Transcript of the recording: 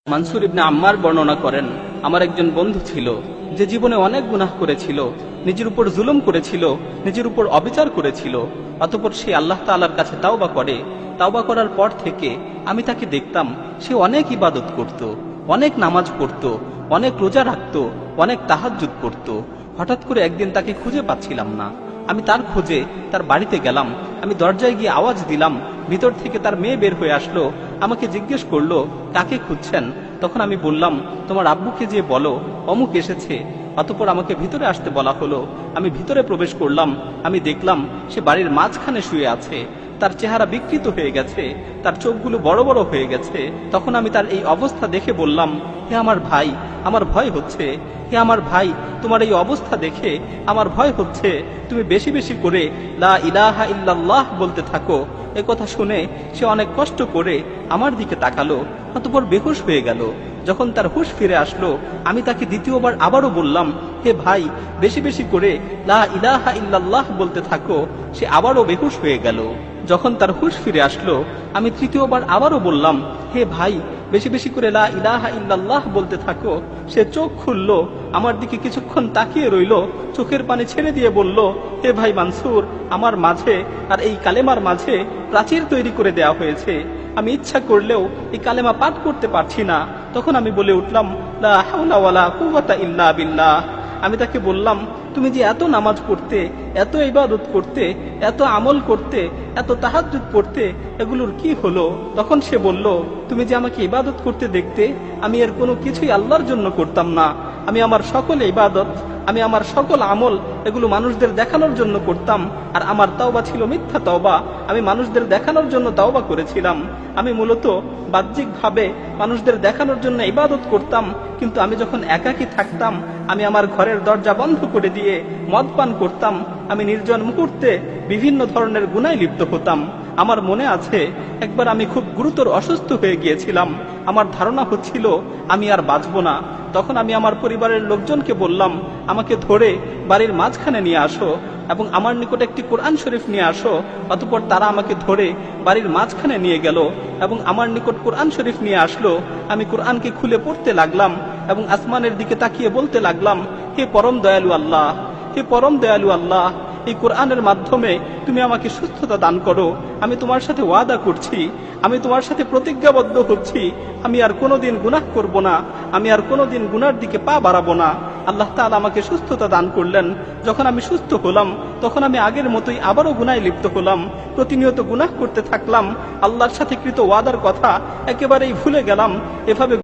মানসুর ইবনে আম্মার বর্ণনা করেন, আমার একজন বন্ধু ছিল যে জীবনে অনেক গুনাহ করেছিল, নিজের উপর জুলুম করেছিল, নিজের উপর অবিচার করেছিল। অতঃপর সে আল্লাহ তাআলার কাছে তাওবা করে। তাওবা করার পর থেকে আমি তাকে দেখতাম সে অনেক ইবাদত করত, অনেক নামাজ পড়ত, অনেক রোজা রাখত, অনেক তাহাজ্জুদ করত। হঠাৎ করে একদিন তাকে খুঁজে পাচ্ছিলাম না। আমি তার খোঁজে তার বাড়িতে গেলাম। আমি দরজায় গিয়ে আওয়াজ দিলাম, ভিতর থেকে তার মেয়ে বের হয়ে আসলো। আমাকে জিজ্ঞেস করলো, কাকে খুঁজছেন? তখন আমি বললাম, তোমার আব্বুকে যে বলো অমুক এসেছে। অতঃপর আমাকে ভিতরে আসতে বলা হলো। আমি ভিতরে প্রবেশ করলাম। আমি দেখলাম সে বাড়ির মাঝখানে শুয়ে আছে। তার চেহারা বিকৃত হয়ে গেছে, তার চোখগুলো বড় বড় হয়ে গেছে। তখন আমি তার এই অবস্থা দেখে বললাম, হে আমার ভাই, আমার ভয় হচ্ছে। হে আমার ভাই, তোমার এই অবস্থা দেখে আমার ভয় হচ্ছে। তুমি বেশি বেশি করে লা ইলাহা ইল্লাল্লাহ বলতে থাকো। এ কথা শুনে সে অনেক কষ্ট করে আমার দিকে তাকালো, অতঃপর বেহুশ হয়ে গেল। যখন তার হুঁশ ফিরে আসলো, আমি তাকে দ্বিতীয়বার আবারও বললাম, হে ভাই, বেশি বেশি করে লা ইলাহা ইল্লাল্লাহ বলতে থাকো। সে আবারও বেহুশ হয়ে গেল। যখন তার হুঁশ ফিরে আসলো, আমি তৃতীয়বার আবারও বললাম, হে ভাই, বেশি বেশি করে লা ইলাহা ইল্লাল্লাহ বলতে থাকো। সে চোখ খুললো, আমার দিকে কিছুক্ষণ তাকিয়ে রইল, চোখের পানি ছেড়ে দিয়ে বলল, হে ভাই মানসুর, আমার মাঝে আর এই কালেমার মাঝে প্রাচীর তৈরি করে দেয়া হয়েছে। আমি ইচ্ছা করলেও এই কালেমা পাঠ করতে পারছি না। তখন আমি বলে উঠলাম, লা হাওলা ওয়ালা কুওয়াতা ইল্লা বিল্লাহ। আমি তাকে বললাম, তুমি যে এত নামাজ পড়তে, এত ইবাদত করতে, এত আমল করতে, এত তাহাজ্জুদ পড়তে, এগুলোর কি হলো? তখন সে বলল, তুমি যে আমাকে ইবাদত করতে দেখতে, আমি এর কোনো কিছুই আল্লাহর জন্য করতাম না। আমি আমার সকল ইবাদত, আমি আমার সকল আমল, এগুলো মানুষদের দেখানোর জন্য করতাম। আর আমার তাওবা ছিল মিথ্যা তাওবা। আমি মানুষদের দেখানোর জন্য তাওবা করেছিলাম। আমি মূলত বাহ্যিকভাবে মানুষদের দেখানোর জন্য ইবাদত করতাম, কিন্তু আমি যখন একাকী থাকতাম, আমি আমার ঘরের দরজা বন্ধ করে দিয়ে মদ পান করতাম। আমি নির্জন মুহূর্তে বিভিন্ন ধরনের গুনায় লিপ্ত হতাম। আমার মনে আছে, একবার আমি খুব গুরুতর অসুস্থ হয়ে গিয়েছিলাম। আমার ধারণা হচ্ছিল আমি আর বাঁচব না। তখন আমি আমার পরিবারের লোকজনকে বললাম, আমাকে ধরে বাড়ির মাঝখানে নিয়ে আসো এবং আমার নিকট একটি কোরআন শরীফ নিয়ে আসো। অতঃপর তারা আমাকে ধরে বাড়ির মাঝখানে নিয়ে গেল এবং আমার নিকট কোরআন শরীফ নিয়ে আসলো। আমি কোরআনকে খুলে পড়তে লাগলাম এবং আসমানের দিকে তাকিয়ে বলতে লাগলাম, হে পরম দয়ালু আল্লাহ, হে পরম দয়ালু আল্লাহ, এই কোরআনের মাধ্যমে তুমি আমাকে সুস্থতা দান করো। আমি তোমার সাথে ওয়াদা করছি, আমি তোমার সাথে প্রতিজ্ঞাবদ্ধ হচ্ছি, আমি আর কোনোদিন গুনাহ করব না, আমি আর কোনোদিন গুনার দিকে পা বাড়াবো না। আল্লাহ তাআলা আমাকে সুস্থতা দান করলেন। যখন আমি সুস্থ হলাম, তখন আমি আগের মতোই আবারও গুনায় লিপ্ত হলাম। প্রতিনিয়ত গুনাহ করতে থাকলাম। আল্লাহর সাথে কৃত ওয়াদার কথা একেবারেই ভুলে গেলাম। এভাবে